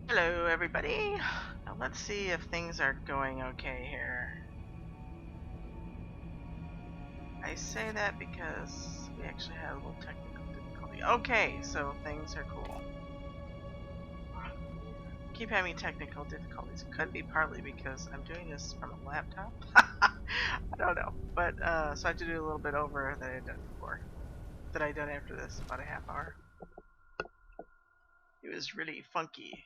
Hello, everybody. Now let's see if things are going okay here. I say that because we actually had a little technical difficulty. Okay, so things are cool. Keep having technical difficulties. It could be partly because I'm doing this from a laptop. I don't know. But, so I have to do a little bit over that I've done before. That I've done after this, about a half hour. It was really funky.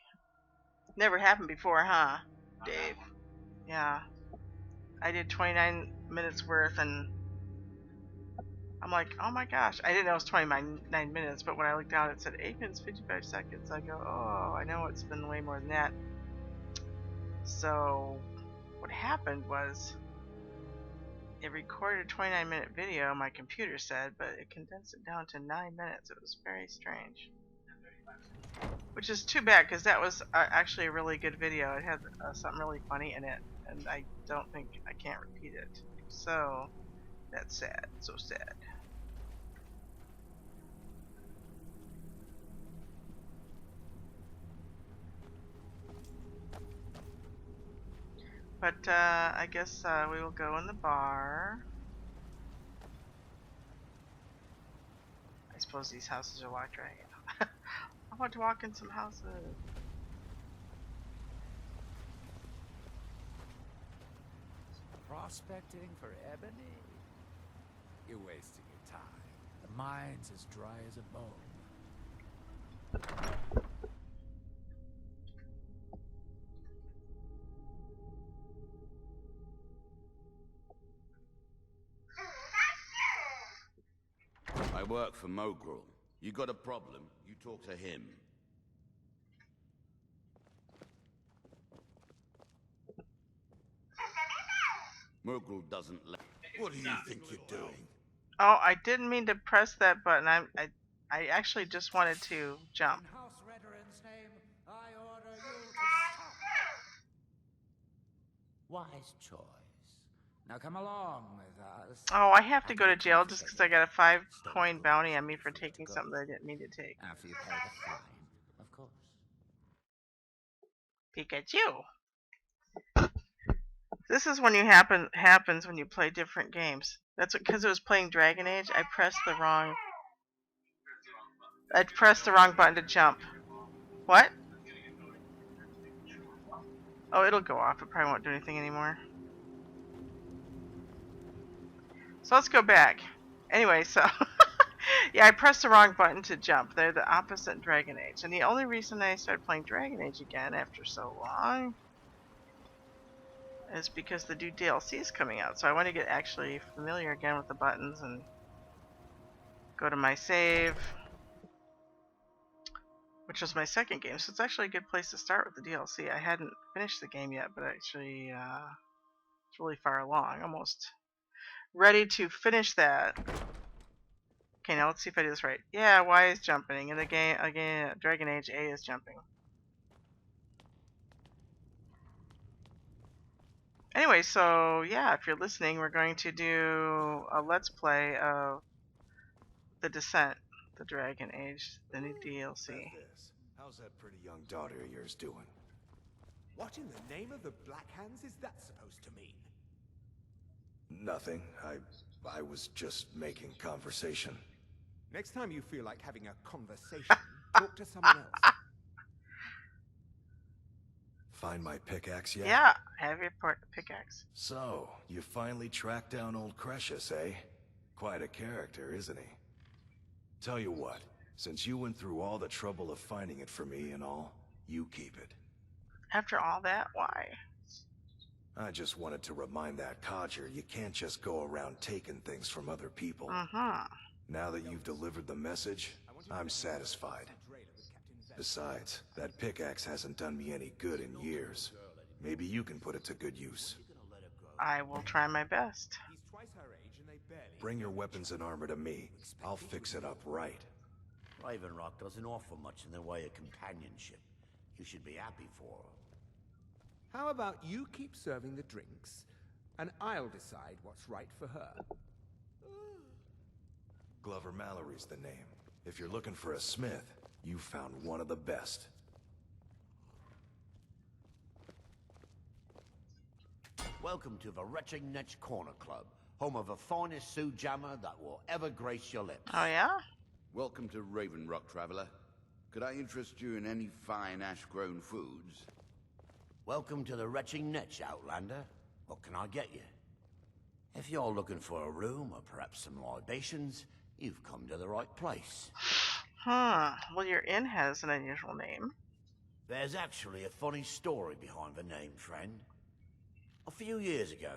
Never happened before, huh, Dave? Yeah. I did 29 minutes worth and I'm like, oh my gosh. I didn't know it was 29 minutes, but when I looked down it said 8 minutes 55 seconds. I go, oh, I know it's been way more than that. So what happened was it recorded a 29-minute video, my computer said, but it condensed it down to 9 minutes. It was very strange. Which is too bad because that was actually a really good video. It had something really funny in it, and I don't think I can't repeat it. So that's sad. So sad. But I guess we will go in the bar. I suppose these houses are locked, right? I want to walk in some houses. Prospecting for ebony? You're wasting your time. The mine's as dry as a bone. I work for Mogrul. You got a problem, you talk to him. Mogrul doesn't let... What do you think you're doing? Oh, I didn't mean to press that button. I actually just wanted to jump. In House Redoran's name, I order you to stop. Wise choice. Now come along with us. Oh, I have to go to jail just because I got a 5-coin bounty on me for taking something that I didn't mean to take. After you pay the fine, of course. Pikachu. This is when you happens when you play different games. That's because it was playing Dragon Age. I pressed the wrong button to jump. What? Oh, it'll go off. It probably won't do anything anymore. So let's go back. Anyway, so yeah, I pressed the wrong button to jump. They're the opposite in Dragon Age. And the only reason I started playing Dragon Age again after so long is because the new DLC is coming out. So I want to get actually familiar again with the buttons and go to my save, which was my second game. So it's actually a good place to start with the DLC. I hadn't finished the game yet, but actually it's really far along. Almost ready to finish that. Okay, now let's see if I do this right. Yeah, Y is jumping. In the game, again, Dragon Age, A is jumping. Anyway, so yeah, if you're listening, we're going to do a Let's Play of The Descent, the Dragon Age, the new DLC. How's that pretty young daughter of yours doing? What in the name of the Black Hands is that supposed to mean? Nothing. I was just making conversation. Next time you feel like having a conversation, talk to someone else. Find my pickaxe yet? Yeah, have your pickaxe. So, you finally tracked down old Cretius, eh? Quite a character, isn't he? Tell you what, since you went through all the trouble of finding it for me and all, you keep it. After all that, why? I just wanted to remind that codger you can't just go around taking things from other people. Now that you've delivered the message, I'm satisfied. Besides, that pickaxe hasn't done me any good in years. Maybe you can put it to good use. I will try my best. He's twice her age and they barely... Bring your weapons and armor to me. I'll fix it up right. Raven Rock doesn't offer much in the way of companionship. You should be happy for her. How about you keep serving the drinks, and I'll decide what's right for her. Glover Mallory's the name. If you're looking for a smith, you found one of the best. Welcome to the Retching Netch Corner Club, home of the finest Sujamma that will ever grace your lips. Oh, yeah? Welcome to Raven Rock, Traveler. Could I interest you in any fine ash-grown foods? Welcome to the Retching Netch, Outlander. What can I get you? If you're looking for a room or perhaps some libations, you've come to the right place. Well, your inn has an unusual name. There's actually a funny story behind the name, friend. A few years ago,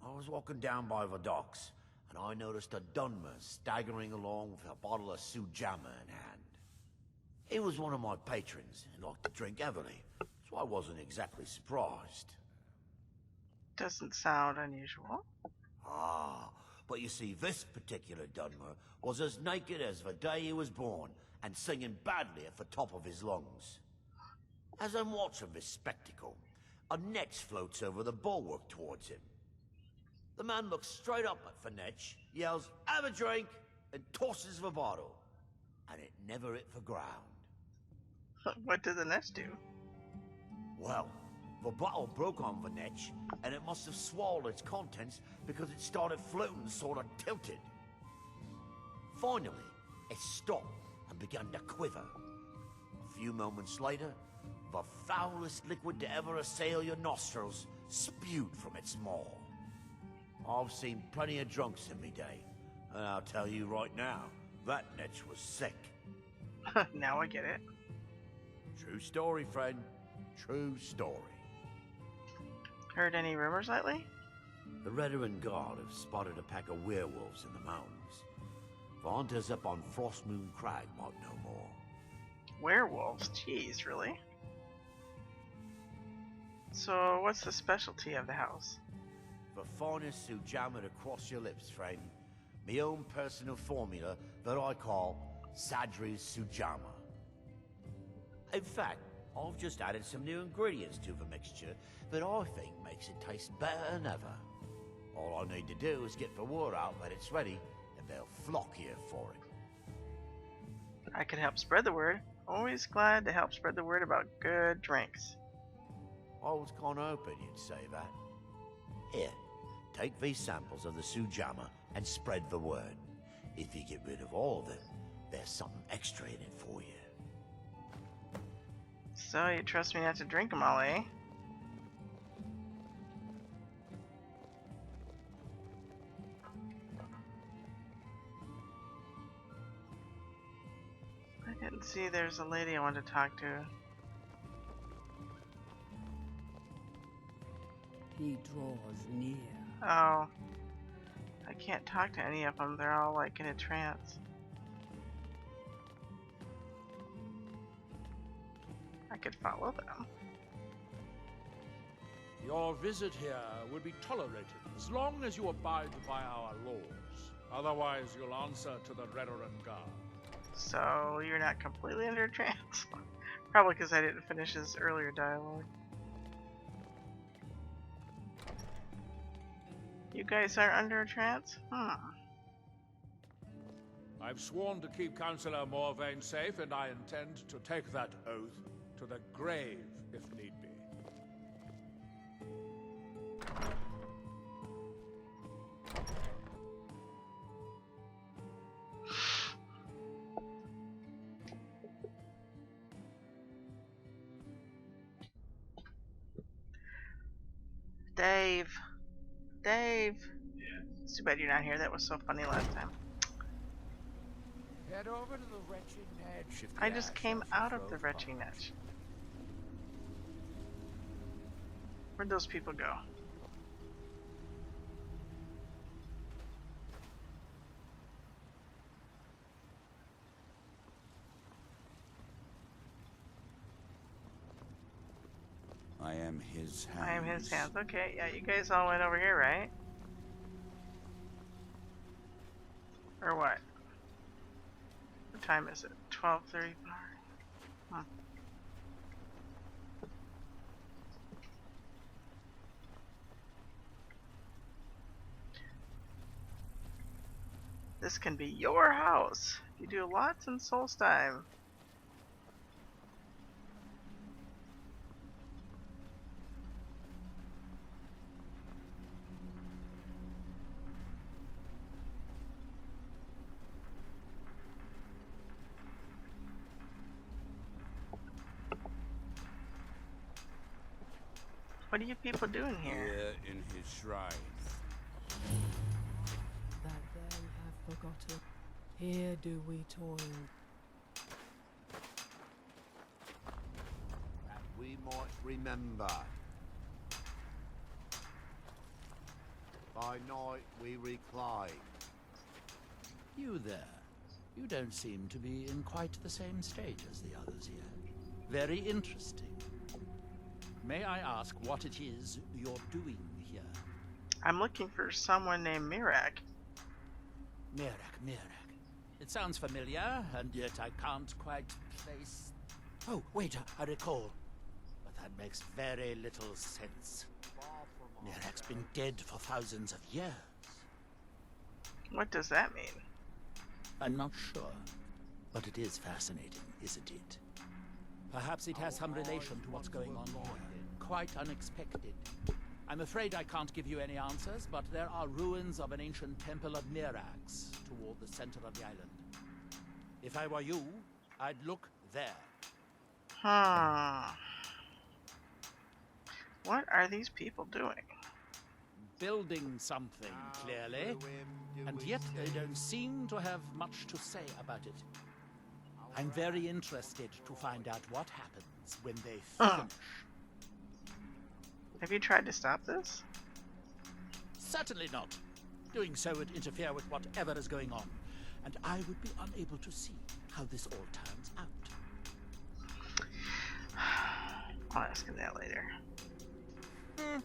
I was walking down by the docks, and I noticed a Dunmer staggering along with a bottle of Sujamma in hand. He was one of my patrons and liked to drink heavily, so I wasn't exactly surprised. Doesn't sound unusual. Ah, but you see, this particular Dunmer was as naked as the day he was born, and singing badly at the top of his lungs. As I'm watching this spectacle, a Netch floats over the bulwark towards him. The man looks straight up at the Netch, yells, "Have a drink," and tosses the bottle. And it never hit the ground. What did the Netch do? Well, the bottle broke on the Netch, and it must have swallowed its contents because it started floating sort of tilted. Finally, it stopped and began to quiver. A few moments later, the foulest liquid to ever assail your nostrils spewed from its maw. I've seen plenty of drunks in me day, and I'll tell you right now, that Netch was sick. Now I get it. True story, friend. True story. Heard any rumors lately? The Redoran Guard have spotted a pack of werewolves in the mountains. The hunters up on Frostmoon Crag might know more. Werewolves? Jeez, really? So, what's the specialty of the house? The finest Sujamma to cross your lips, friend. My own personal formula that I call Sadri's Sujamma. In fact, I've just added some new ingredients to the mixture that I think makes it taste better than ever. All I need to do is get the word out that it's ready, and they'll flock here for it. I could help spread the word. Always glad to help spread the word about good drinks. I was kinda hoping you'd say that. Here, take these samples of the Sujamma and spread the word. If you get rid of all of them, there's something extra in it for you. So, you trust me not to drink them all, eh? I didn't see there's a lady I want to talk to. He draws near. Oh. I can't talk to any of them. They're all like in a trance. I could follow them. Your visit here will be tolerated as long as you abide by our laws. Otherwise, you'll answer to the Redoran Guard. So, you're not completely under a trance? Probably because I didn't finish his earlier dialogue. You guys are under a trance? I've sworn to keep Councillor Morvain safe, and I intend to take that oath to the grave, if need be. Dave. Dave. It's too bad you're not here. That was so funny last time. Head over to the Retching Netch if the I just ash came has out of thrown the Retching fires. Netch. Where'd those people go? I am his hands. I am his hands. Okay, yeah, you guys all went over here, right? Or what? What time is it? 12:35. Huh. This can be your house. You do lots in Solstheim. What are you people doing here? Here in his shrine. That they have forgotten. Here do we toil. That we might remember. By night we recline. You there. You don't seem to be in quite the same state as the others here. Very interesting. May I ask what it is you're doing here? I'm looking for someone named Mirak. Mirak. It sounds familiar, and yet I can't quite place... Oh, wait, I recall. But that makes very little sense. Mirak's been dead for thousands of years. What does that mean? I'm not sure, but it is fascinating, isn't it? Perhaps it has some relation to what's going on here. Quite unexpected. I'm afraid I can't give you any answers, but there are ruins of an ancient temple of Mirax toward the center of the island. If I were you, I'd look there. What are these people doing? Building something, clearly. And yet they don't seem to have much to say about it. I'm very interested to find out what happens when they finish. Have you tried to stop this? Certainly not. Doing so would interfere with whatever is going on, and I would be unable to see how this all turns out. I'll ask him that later. I'll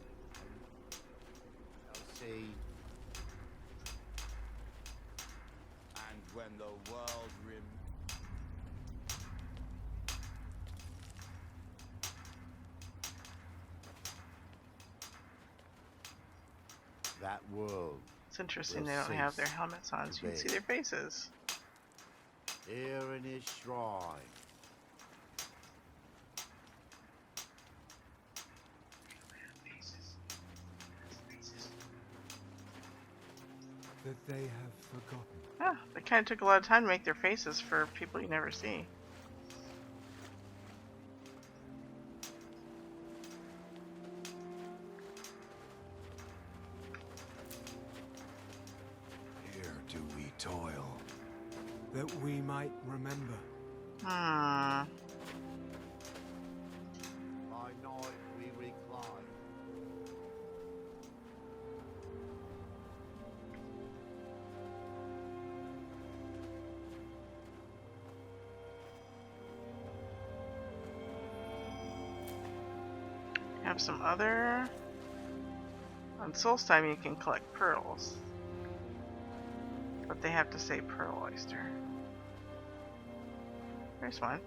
see. And when the world That world. It's interesting they don't have their helmets on, so you can see their faces. Here in his shrine. That they have forgotten. Ah, they kind of took a lot of time to make their faces for people you never see. Here do we toil. That we might remember. By night we recline. Have some other... On Solstheim you can collect pearls. But they have to say pearl oyster. There's one.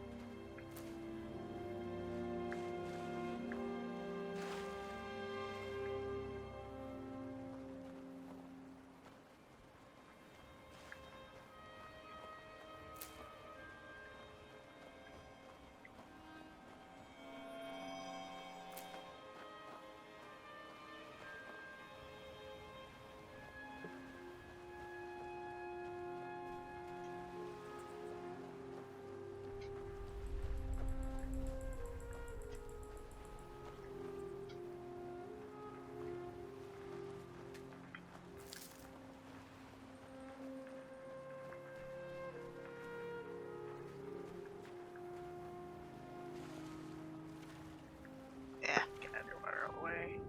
Yeah, get underwater all the way.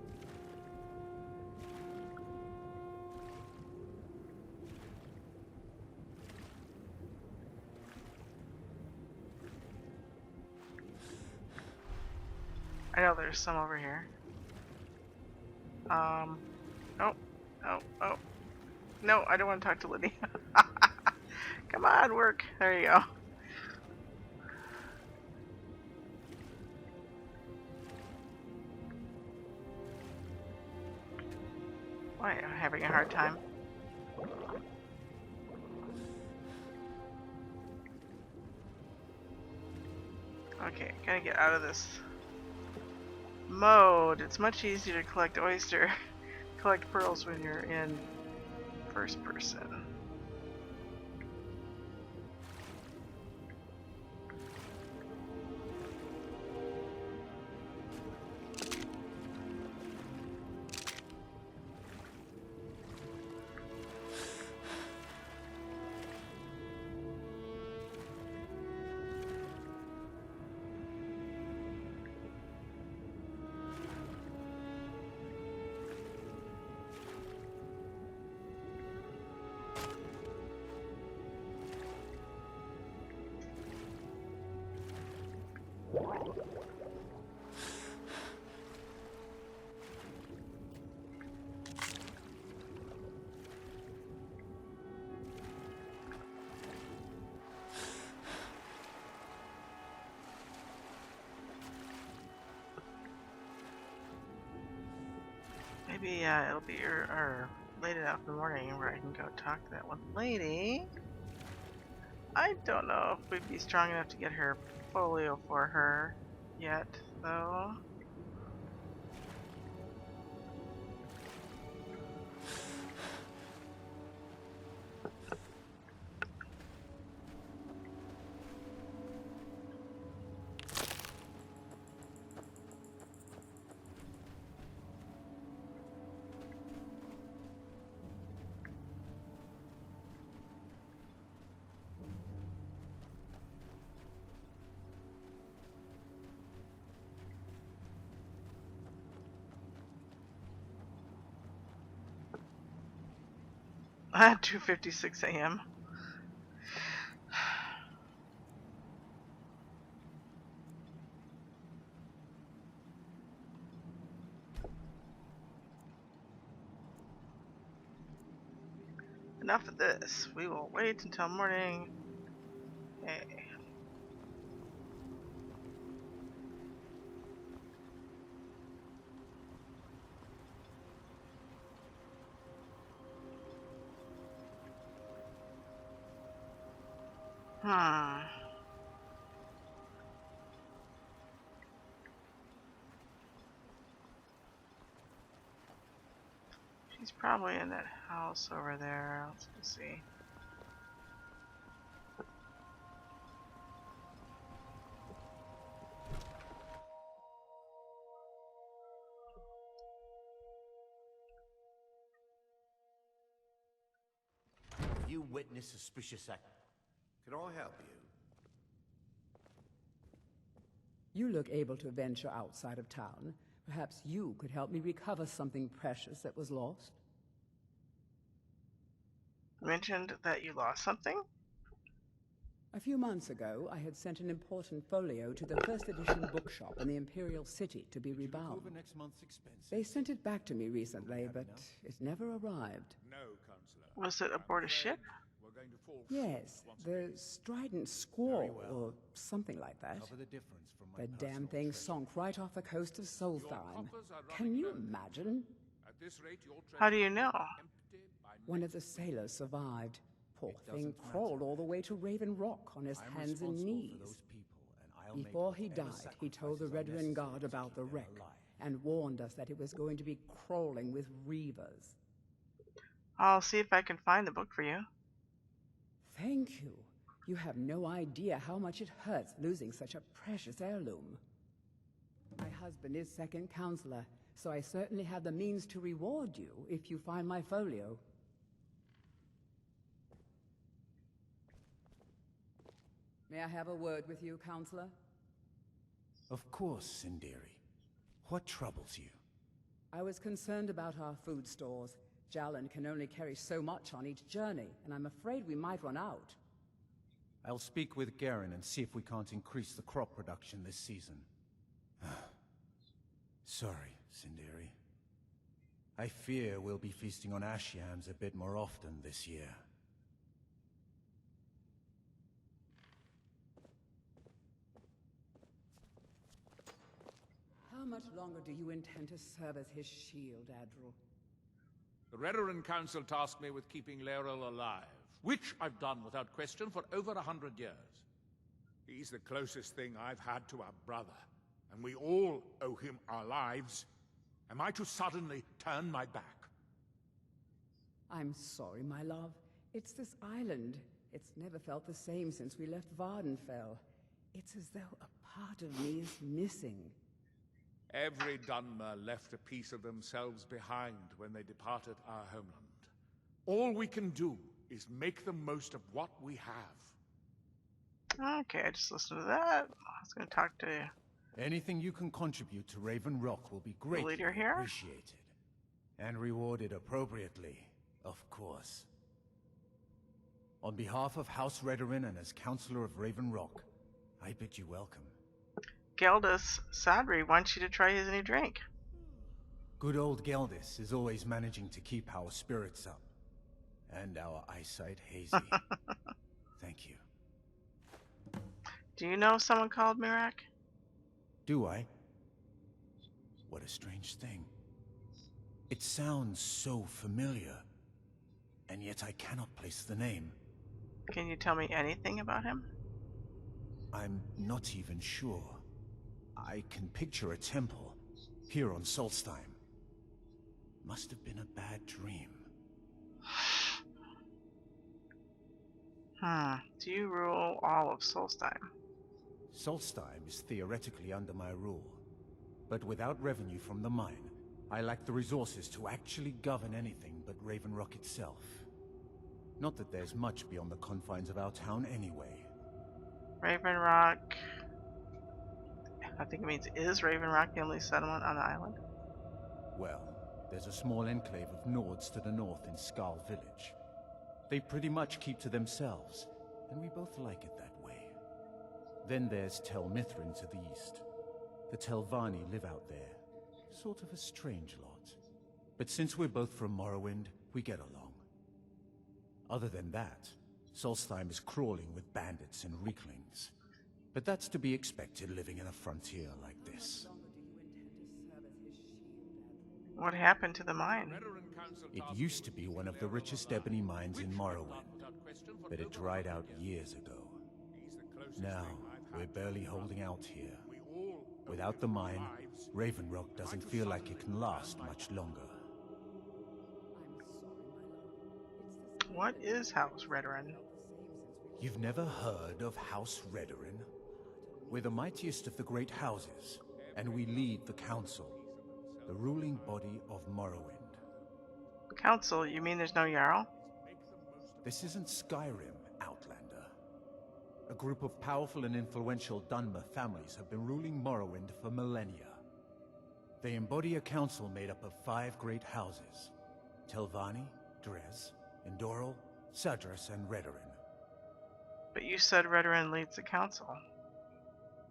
I know there's some over here. Oh. No, I don't want to talk to Lydia. Come on, work. There you go. Why am I having a hard time? Okay, gotta get out of this mode. It's much easier to collect collect pearls when you're in first person. Maybe it'll be late enough in the morning where I can go talk to that one lady. I don't know if we'd be strong enough to get her folio for her yet, though. At 2:56 a.m. Enough of this. We will wait until morning. Hey. She's probably in that house over there. Let's see. You witness suspicious act. Can I help you? You look able to venture outside of town. Perhaps you could help me recover something precious that was lost? You mentioned that you lost something? A few months ago, I had sent an important folio to the first edition bookshop in the Imperial City to be rebound. They sent it back to me recently, but it never arrived. No, Counselor. Was it aboard a ship? Yes, the Strident Squall, or something like that. The damn thing sunk right off the coast of Solstheim. Can you imagine? How do you know? One of the sailors survived. Poor thing crawled all the way to Raven Rock on his hands and knees. Before he died, he told the Redoran Guard about the wreck and warned us that it was going to be crawling with reavers. I'll see if I can find the book for you. Thank you. You have no idea how much it hurts losing such a precious heirloom. My husband is second counselor, so I certainly have the means to reward you if you find my folio. May I have a word with you, counselor? Of course, Cindiri. What troubles you? I was concerned about our food stores. Jalan can only carry so much on each journey, and I'm afraid we might run out. I'll speak with Garen and see if we can't increase the crop production this season. Sorry, Cindiri. I fear we'll be feasting on ash yams a bit more often this year. How much longer do you intend to serve as his shield, Adral? The Redoran Council tasked me with keeping Laeral alive, which I've done without question for over 100 years. He's the closest thing I've had to our brother, and we all owe him our lives. Am I to suddenly turn my back? I'm sorry, my love. It's this island. It's never felt the same since we left Vardenfell. It's as though a part of me is missing. Every Dunmer left a piece of themselves behind when they departed our homeland. All we can do is make the most of what we have. Okay, I just listened to that. I was going to talk to Anything you can contribute to Raven Rock will be greatly appreciated. And rewarded appropriately, of course. On behalf of House Redoran and as Counselor of Raven Rock, I bid you welcome. Geldis Sadri wants you to try his new drink. Good old Geldis is always managing to keep our spirits up. And our eyesight hazy. Thank you. Do you know someone called Mirak? Do I? What a strange thing. It sounds so familiar, and yet I cannot place the name. Can you tell me anything about him? I'm not even sure. I can picture a temple here on Solstheim. Must have been a bad dream. Do you rule all of Solstheim? Solstheim is theoretically under my rule, but without revenue from the mine, I lack the resources to actually govern anything but Raven Rock itself. Not that there's much beyond the confines of our town anyway. Raven Rock... I think it means, is Raven Rock the only settlement on the island? Well, there's a small enclave of Nords to the north in Squall village. They pretty much keep to themselves, and we both like it that way. Then there's Tel Mithrin to the east. The Telvanni live out there. Sort of a strange lot. But since we're both from Morrowind, we get along. Other than that, Solstheim is crawling with bandits and weaklings. But that's to be expected living in a frontier like this. What happened to the mine? It used to be one of the richest ebony mines in Morrowind, but it dried out years ago. Now, we're barely holding out here. Without the mine, Raven Rock doesn't feel like it can last much longer. What is House Redoran? You've never heard of House Redoran? We're the mightiest of the great houses, and we lead the Council, the ruling body of Morrowind. Council? You mean there's no Jarl? This isn't Skyrim, Outlander. A group of powerful and influential Dunmer families have been ruling Morrowind for millennia. They embody a council made up of 5 great houses: Telvanni, Dres, Endoril, Sadras, and Redoran. But you said Redoran leads the council.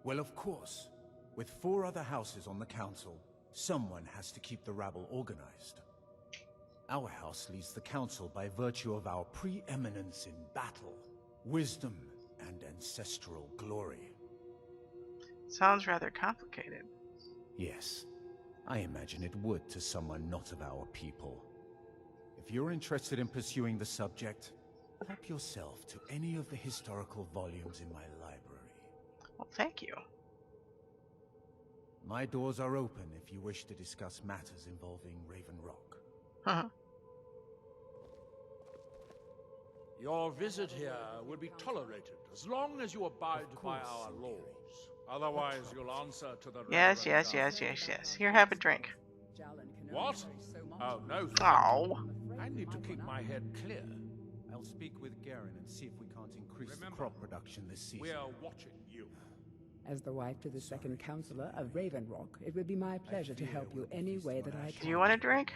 Well, of course. With 4 other houses on the council, someone has to keep the rabble organized. Our house leads the council by virtue of our preeminence in battle, wisdom, and ancestral glory. Sounds rather complicated. Yes, I imagine it would to someone not of our people. If you're interested in pursuing the subject, help yourself to any of the historical volumes in my library. Well, thank you. My doors are open if you wish to discuss matters involving Raven Rock. Your visit here will be tolerated as long as you abide by our laws. Otherwise, you'll answer to the... Yes. Here, have a drink. What? Oh, no. Oh. I need to keep my head clear. I'll speak with Garen and see if we can't increase the crop production this season. We are watching you. As the wife to the second councillor of Raven Rock, it would be my pleasure to help you any way that I can. Do you want a drink?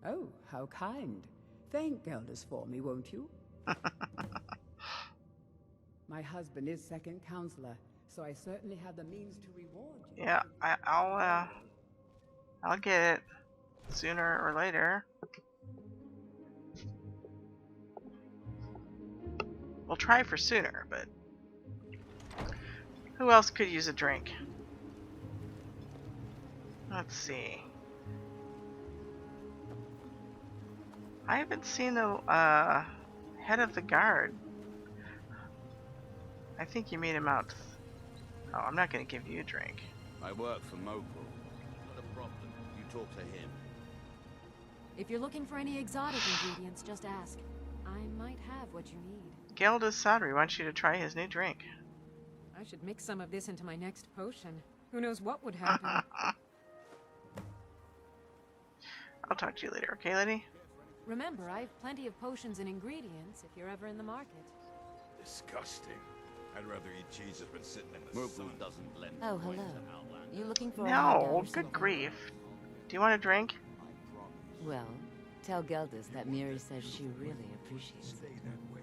Oh, how kind. Thank Geldis for me, won't you? My husband is second councillor, so I certainly have the means to reward you. Yeah, I'll get it sooner or later. We'll try for sooner, but who else could use a drink? Let's see. I haven't seen the head of the guard. I think you meet him out. Oh, I'm not going to give you a drink. I work for Mokul. Not a problem. You talk to him. If you're looking for any exotic ingredients, just ask. I might have what you need. Geldis Sadri wants you to try his new drink. I should mix some of this into my next potion. Who knows what would happen? I'll talk to you later, okay, lady? Remember, I have plenty of potions and ingredients if you're ever in the market. Disgusting. I'd rather eat cheese that's been sitting in the sun. Doesn't lend Oh, hello. You looking for a No, good grief. Do you want a drink? Well, tell Geldis that Miri says she really appreciates it. Stay that way.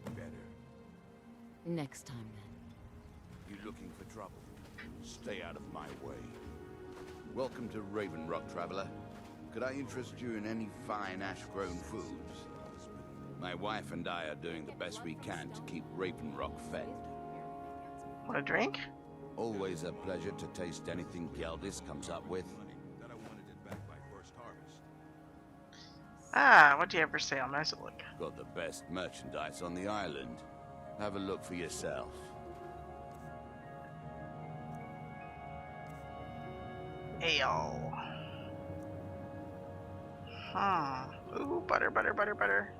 You better. Next time, then. You looking for trouble? Stay out of my way. Welcome to Raven Rock, traveler. Could I interest you in any fine ash-grown foods? My wife and I are doing the best we can to keep Raven Rock fed. Want a drink? Always a pleasure to taste anything Geldis comes up with. Ah, what do you have for sale? Nice to look. Got the best merchandise on the island. Have a look for yourself. Ale. Ooh, butter, butter, butter, butter.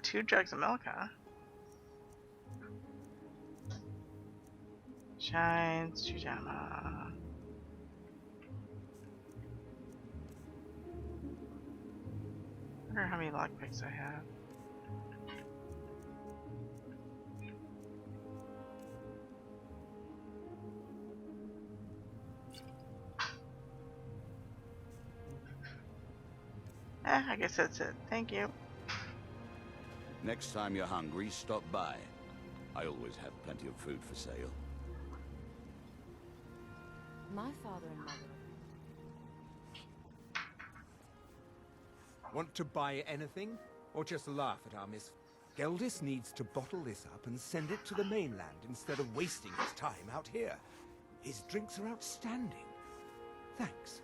Two jugs of milk, huh? Shines, Sujamma. I wonder how many lockpicks I have. I guess that's it. Thank you. Next time you're hungry, stop by. I always have plenty of food for sale. My father and mother. Want to buy anything? Or just laugh at our miss... Geldis needs to bottle this up and send it to the mainland instead of wasting his time out here. His drinks are outstanding. Thanks.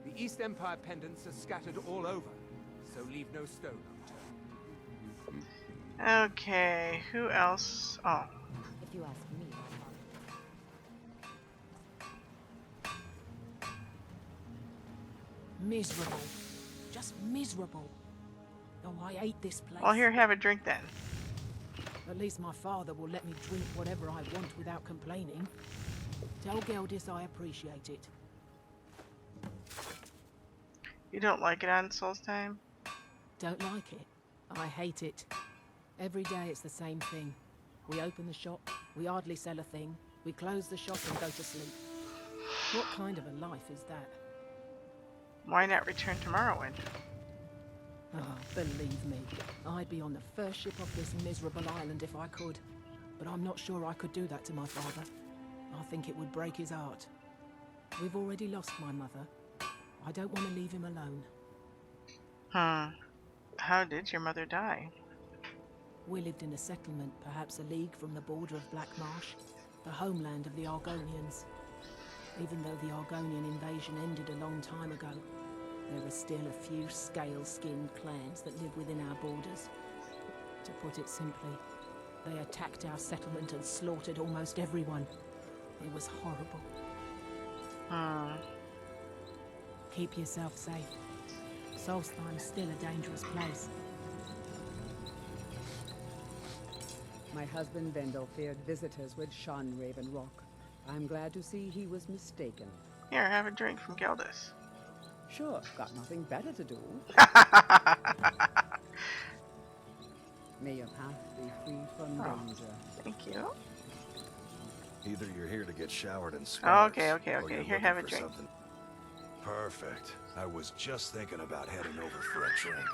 The East Empire pendants are scattered all over, so leave no stone unturned. Okay, who else? Oh. If you ask me, miserable. Just miserable. Oh, I hate this place. Well, here, have a drink then. At least my father will let me drink whatever I want without complaining. Tell Geldis I appreciate it. You don't like it on Solstheim? Don't like it. I hate it. Every day it's the same thing. We open the shop, we hardly sell a thing, we close the shop and go to sleep. What kind of a life is that? Why not return to Morrowind? Oh, believe me, I'd be on the first ship off this miserable island if I could. But I'm not sure I could do that to my father. I think it would break his heart. We've already lost my mother. I don't want to leave him alone. How did your mother die? We lived in a settlement, perhaps a league from the border of Black Marsh, the homeland of the Argonians. Even though the Argonian invasion ended a long time ago, there are still a few scale-skinned clans that live within our borders. To put it simply, they attacked our settlement and slaughtered almost everyone. It was horrible. Keep yourself safe. Solstheim's still a dangerous place. My husband Vendel feared visitors would shun Raven Rock. I'm glad to see he was mistaken. Here, have a drink from Geldis. Sure, got nothing better to do. May your path be free from danger. Thank you. Either you're here to get showered in scars, Okay. or you're Here, have a looking for drink. something. Perfect. I was just thinking about heading over for a drink.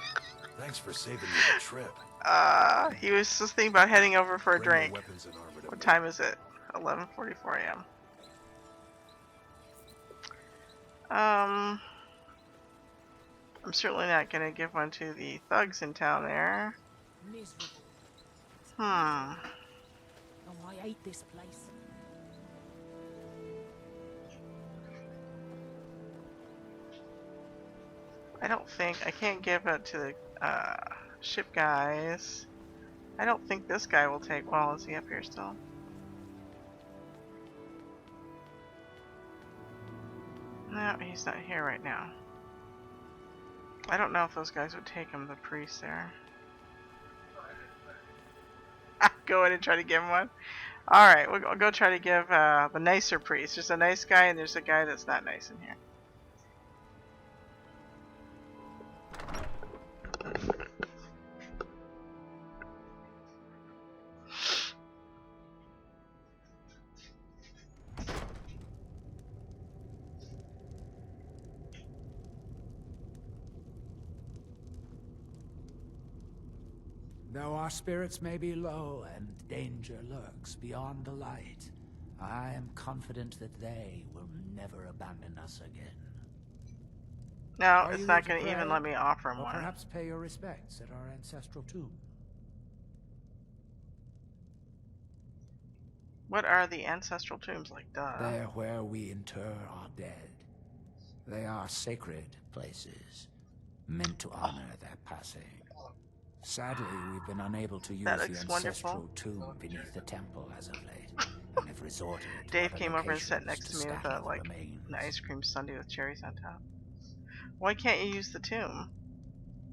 Thanks for saving me the trip. He was just thinking about heading over for a Bring your drink. weapons and armor to What me. time is it? 11:44 a.m. I'm certainly not gonna give one to the thugs in town there. Miserable. Oh, I hate this place. I can't give it to the ship guys. I don't think this guy will take. Well, is he up here still? No, he's not here right now. I don't know if those guys would take him, the priest there. Go in and try to give him one. Alright, we'll go try to give the nicer priest. There's a nice guy and there's a guy that's not nice in here. Though our spirits may be low and danger lurks beyond the light, I am confident that they will never abandon us again. No, it's not going to even let me offer him or one. Perhaps pay your respects at our ancestral tomb. What are the ancestral tombs like? Duh. They're where we inter our dead. They are sacred places, meant to honor their passing. Sadly, we've been unable to use the ancestral tomb beneath the temple as of late, and have resorted to Dave other came over and sat locations next to me with scatter a, the like, remains. an ice cream sundae with cherries on top. Why can't you use the tomb?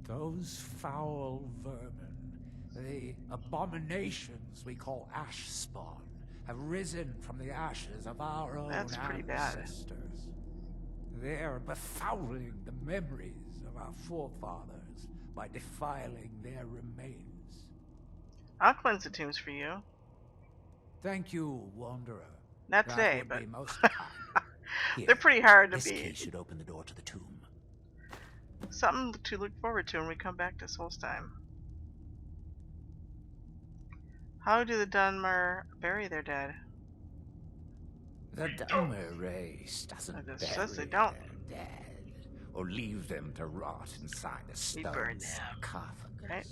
Those foul vermin, the abominations we call ash spawn, have risen from the ashes of our own That's pretty bad. ancestors. They're befouling the memories of our forefathers by defiling their remains. I'll cleanse the tombs for you. Thank you, Wanderer. Not That today, would but be most kind. Here, they're pretty hard to this beat. key should open the door to the tomb. Something to look forward to when we come back to Solstheim. How do the Dunmer bury their dead? The Dunmer race doesn't It bury says they don't. their dead, or leave them to rot inside a stone burn them, sarcophagus. right?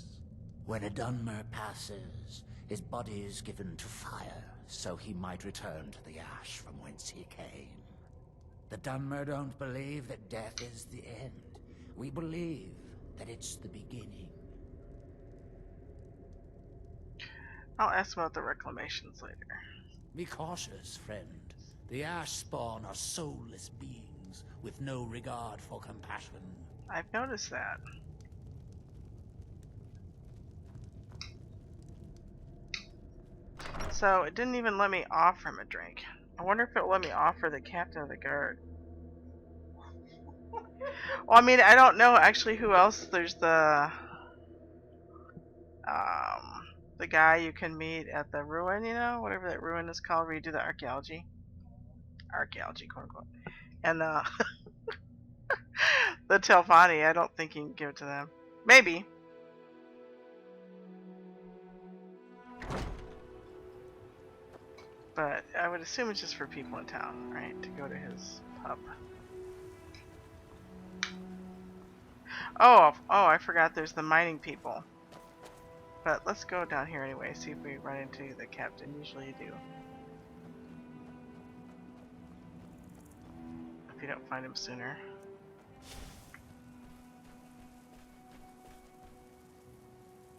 When a Dunmer passes, his body is given to fire, so he might return to the ash from whence he came. The Dunmer don't believe that death is the end. We believe that it's the beginning. I'll ask about the reclamations later. Be cautious, friend. The ash spawn are soulless beings with no regard for compassion. I've noticed that. So it didn't even let me offer him a drink. I wonder if it'll let me offer the captain of the guard. Well, I mean, I don't know actually who else. There's the guy you can meet at the ruin, you know, whatever that ruin is called, where you do the archaeology, quote unquote, and the Telvanni. I don't think you can give it to them. Maybe. But I would assume it's just for people in town, right? To go to his pub. Oh, I forgot there's the mining people. But let's go down here anyway, see if we run into the captain. Usually you do. If you don't find him sooner.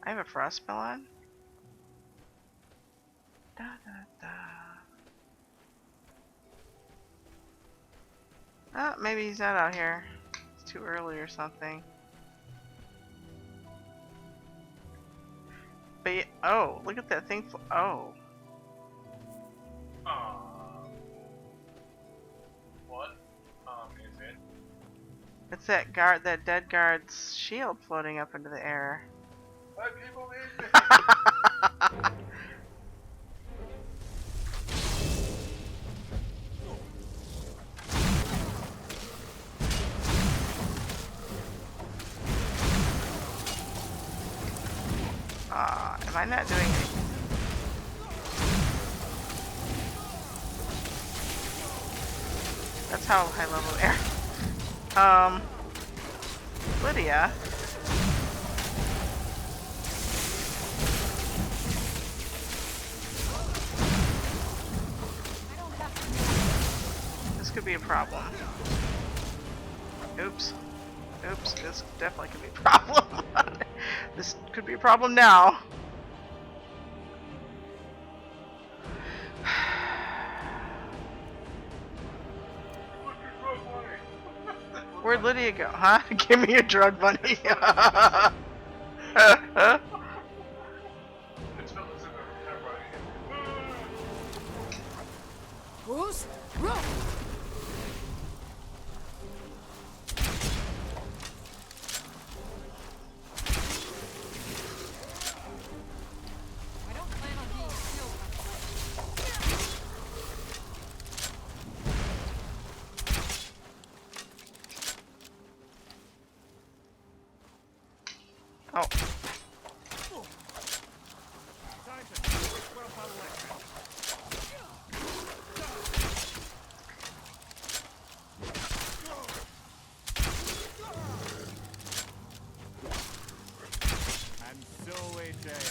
I have a frost spell on. Da, da, da. Oh, maybe he's not out here. It's too early or something. But yeah, oh, look at that thing. Oh. What? Is it? It's that guard, that dead guard's shield floating up into the air. I can't believe it. Am I not doing anything? That's how high level air. Lydia. This could be a problem. Oops. Oops, this definitely could be a problem. This could be a problem now. Where'd Lydia go, huh? Give me your drug money. Who's rough? I don't plan on being killed. Oh.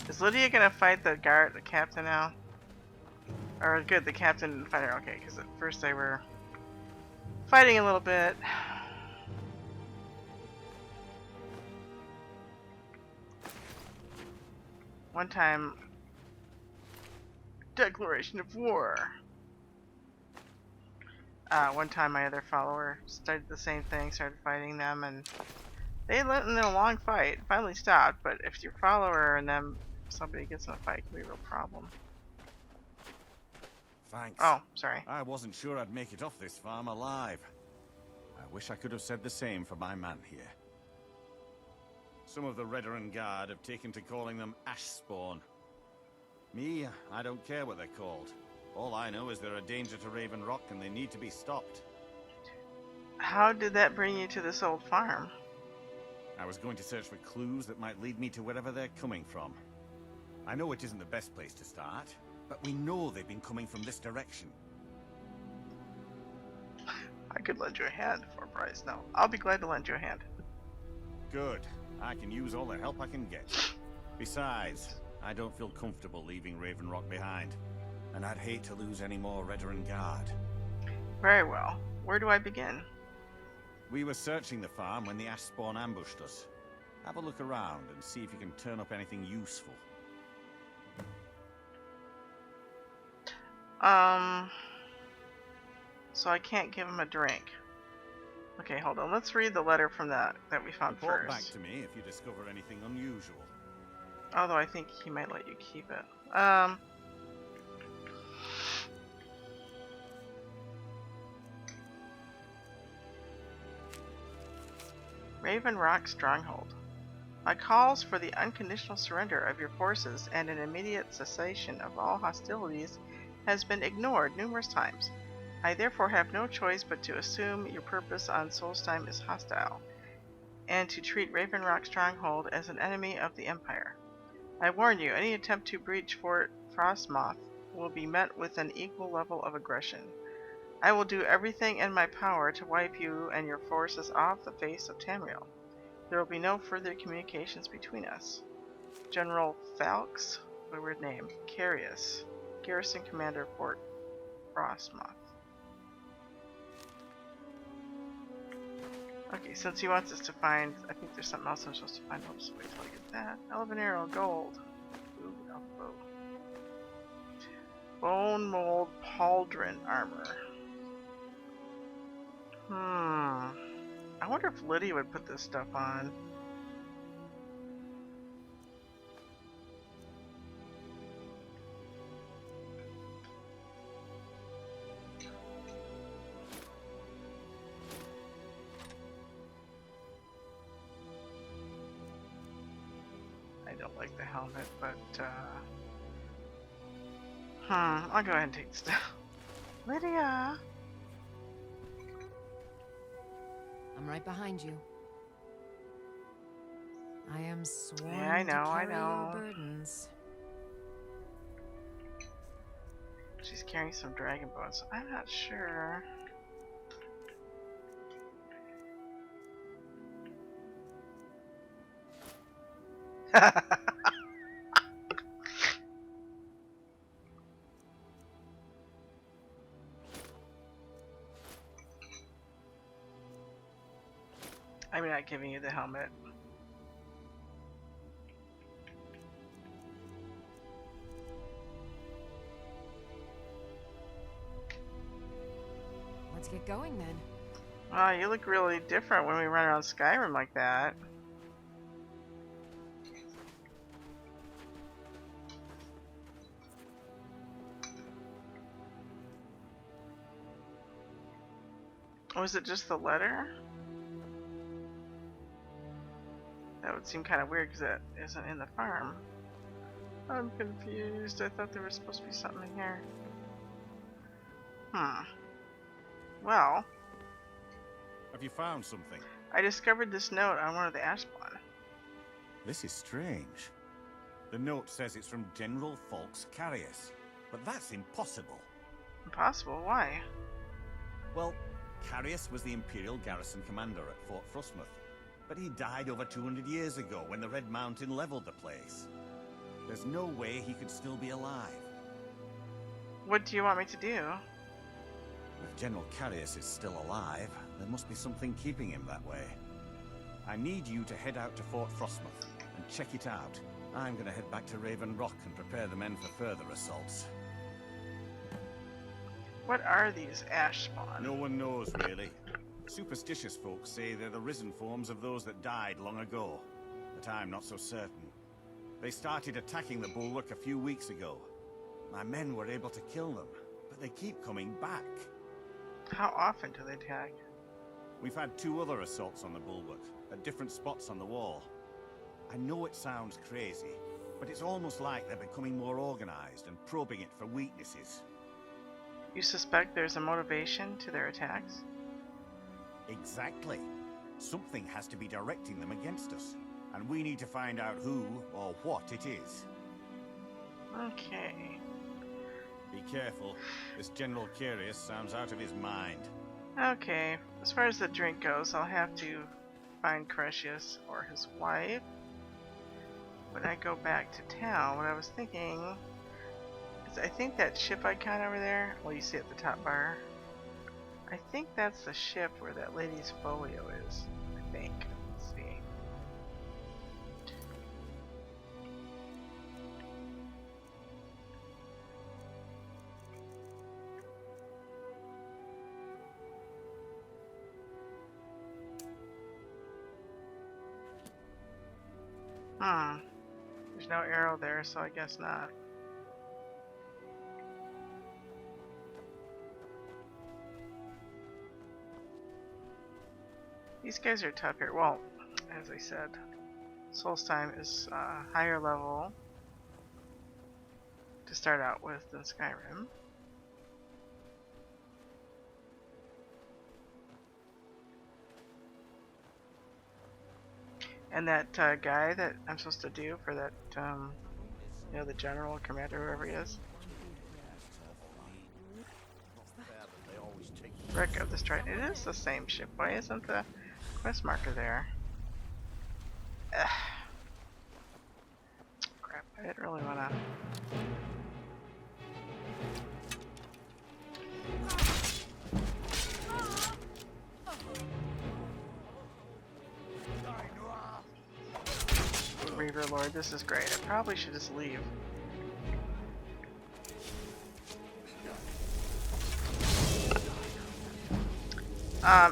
Is Lydia gonna fight the guard, the captain now? Or good, the captain didn't fight her. Okay, because at first they were fighting a little bit. One time, declaration of war. One time my other follower started the same thing, started fighting them, and they went in a long fight. Finally stopped, but if your follower and them, somebody gets in a fight, it can be a real problem. Thanks. Oh, sorry. I wasn't sure I'd make it off this farm alive. I wish I could have said the same for my man here. Some of the Redoran Guard have taken to calling them Ashspawn. Me, I don't care what they're called. All I know is they're a danger to Raven Rock and they need to be stopped. How did that bring you to this old farm? I was going to search for clues that might lead me to wherever they're coming from. I know it isn't the best place to start, but we know they've been coming from this direction. I could lend you a hand for a price. No, I'll be glad to lend you a hand. Good. I can use all the help I can get. Besides, I don't feel comfortable leaving Raven Rock behind, and I'd hate to lose any more Redoran Guard. Very well. Where do I begin? We were searching the farm when the Ashspawn ambushed us. Have a look around and see if you can turn up anything useful. So I can't give him a drink. Okay, hold on. Let's read the letter from that we found Report first. back to me if you discover anything unusual. Although I think he might let you keep it. Raven Rock Stronghold. My calls for the unconditional surrender of your forces and an immediate cessation of all hostilities has been ignored numerous times. I therefore have no choice but to assume your purpose on Solstheim is hostile, and to treat Raven Rock Stronghold as an enemy of the Empire. I warn you, any attempt to breach Fort Frostmoth will be met with an equal level of aggression. I will do everything in my power to wipe you and your forces off the face of Tamriel. There will be no further communications between us. General Falx, a weird name, Carius, Garrison Commander, Fort Frostmoth. Okay, since he wants us to find, I think there's something else I'm supposed to find. I'll just wait till I get that. Elven Arrow, gold. Ooh, elbow. Bone mold pauldron armor. I wonder if Lydia would put this stuff on. I don't like the helmet, but I'll go ahead and take the stuff. Lydia! I'm right behind you. I am sworn Yeah, I know, to I carry know. your burdens. She's carrying some dragon bones. I'm not sure. I'm not giving you the helmet. Let's get going then. Oh, you look really different when we run around Skyrim like that. Oh, is it just the letter? That would seem kind of weird because it isn't in the farm. I'm confused. I thought there was supposed to be something in here. Well, Have you found something? I discovered this note on one of the Ashspawn. This is strange. The note says it's from General Falks Carius, but that's impossible. Impossible? Why? Well, Carius was the Imperial garrison commander at Fort Frostmoth, but he died over 200 years ago when the Red Mountain leveled the place. There's no way he could still be alive. What do you want me to do? If General Carius is still alive, there must be something keeping him that way. I need you to head out to Fort Frostmoth and check it out. I'm gonna head back to Raven Rock and prepare the men for further assaults. What are these ash spawn? No one knows, really. Superstitious folks say they're the risen forms of those that died long ago, but I'm not so certain. They started attacking the bulwark a few weeks ago. My men were able to kill them, but they keep coming back. How often do they attack? We've had 2 other assaults on the bulwark, at different spots on the wall. I know it sounds crazy, but it's almost like they're becoming more organized and probing it for weaknesses. You suspect there's a motivation to their attacks? Exactly. Something has to be directing them against us, and we need to find out who or what it is. Okay. Be careful. This General Carius sounds out of his mind. Okay. As far as the drink goes, I'll have to find Crucius or his wife. When I go back to town, what I was thinking is I think that ship icon over there, well, you see at the top bar, I think that's the ship where that lady's folio is. I think. Let's see. There's no arrow there, so I guess not. These guys are tough here. Well, as I said, Solstheim is higher level to start out with than Skyrim. And that guy that I'm supposed to do for that, you know, the general, commander, whoever he is. Wreck of the Strident. It is the same ship. Why isn't the quest marker there? Ugh. Crap, I didn't really want to... Reaver Lord, this is great. I probably should just leave.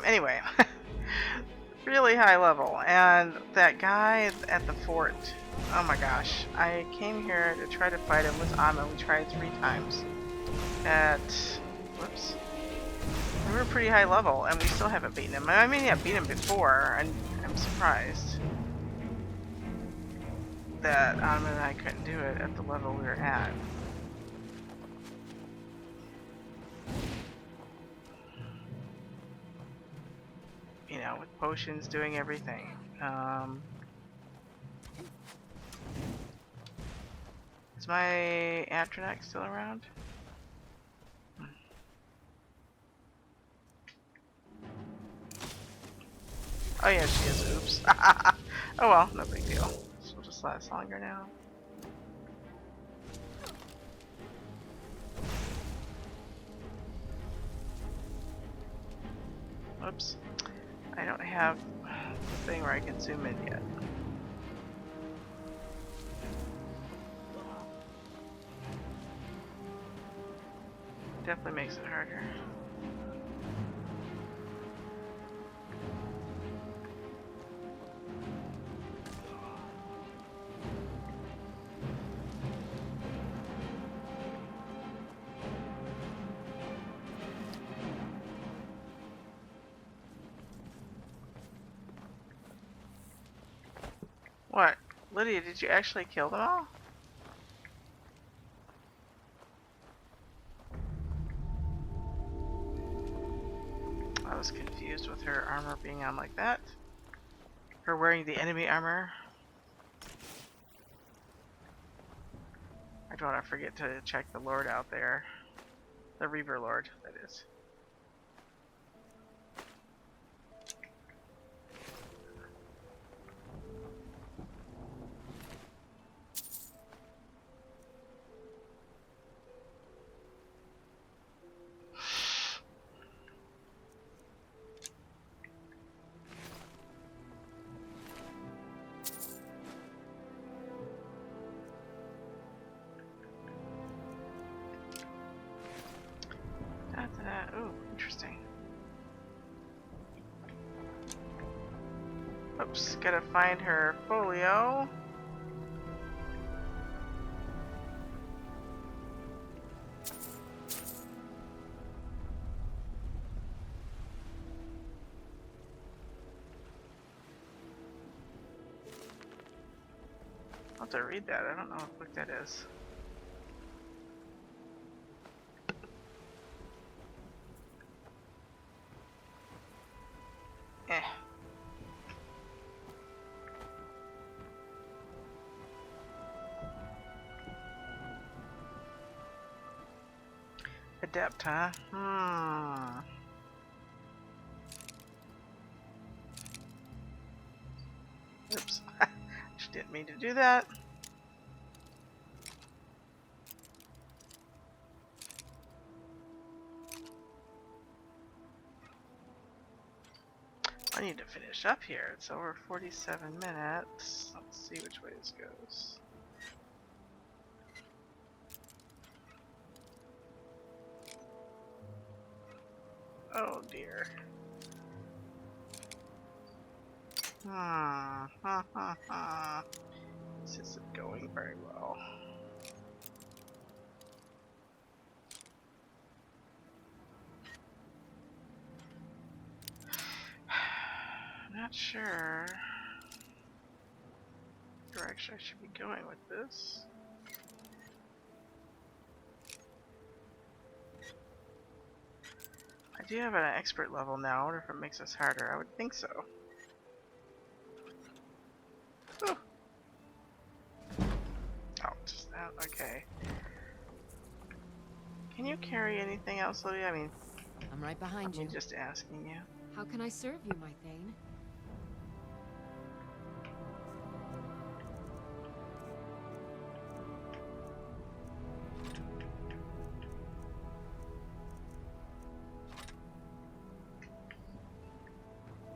Anyway, really high level, and that guy at the fort, oh my gosh, I came here to try to fight him with Amma. We tried 3 times at, whoops, we were pretty high level, and we still haven't beaten him. I mean, I've beaten him before, and I'm surprised that Amma and I couldn't do it at the level we were at. You know, with potions doing everything. Is my Atronax still around? Oh yeah, she is. Oops. Oh well, no big deal. She'll just last longer now. Whoops. I don't have the thing where I can zoom in yet. Definitely makes it harder. What? Lydia, did you actually kill them all? I was confused with her armor being on like that. Her wearing the enemy armor. I don't want to forget to check the Lord out there. The Reaver Lord, that is. Ooh, interesting. Oops, gotta find her folio. I'll have to read that. I don't know what book that is. Eh. Adept, huh? Oops. Just didn't mean to do that. I need to finish up here. It's over 47 minutes. Let's see which way this goes. Oh dear. This isn't going very well. Not sure what direction I should be going with this. I do have an expert level now. I wonder if it makes us harder. I would think so. Oh, just that. Okay. Can you carry anything else, Lydia? I mean, I'm right behind you. Just asking you. How can I serve you, my Thane?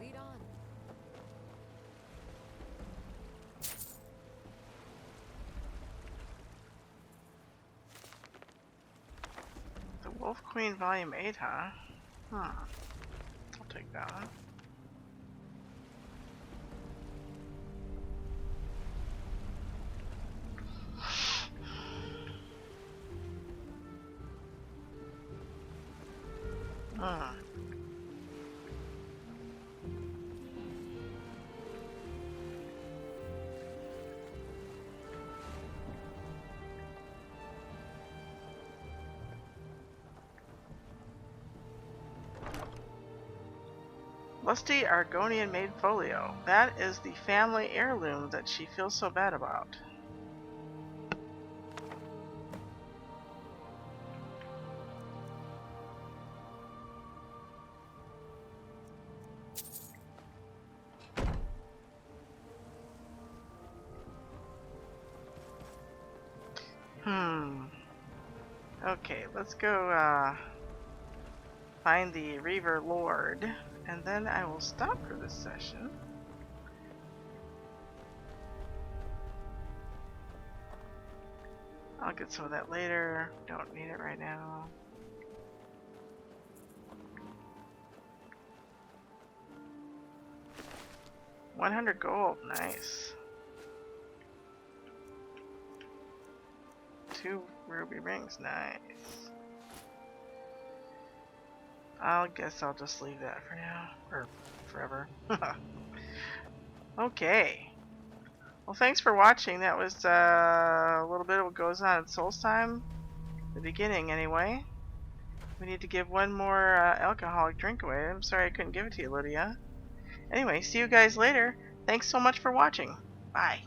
Lead on. The Wolf Queen Volume 8, huh? I'll take that one. Lusty Argonian made folio. That is the family heirloom that she feels so bad about. Okay, let's go find the Reaver Lord, and then I will stop for this session. I'll get some of that later. Don't need it right now. $100 gold, nice. 2 ruby rings, nice. I guess I'll just leave that for now, or forever. Okay. Well, thanks for watching. That was a little bit of what goes on at Solstheim. The beginning, anyway. We need to give one more alcoholic drink away. I'm sorry I couldn't give it to you, Lydia. Anyway, see you guys later. Thanks so much for watching. Bye.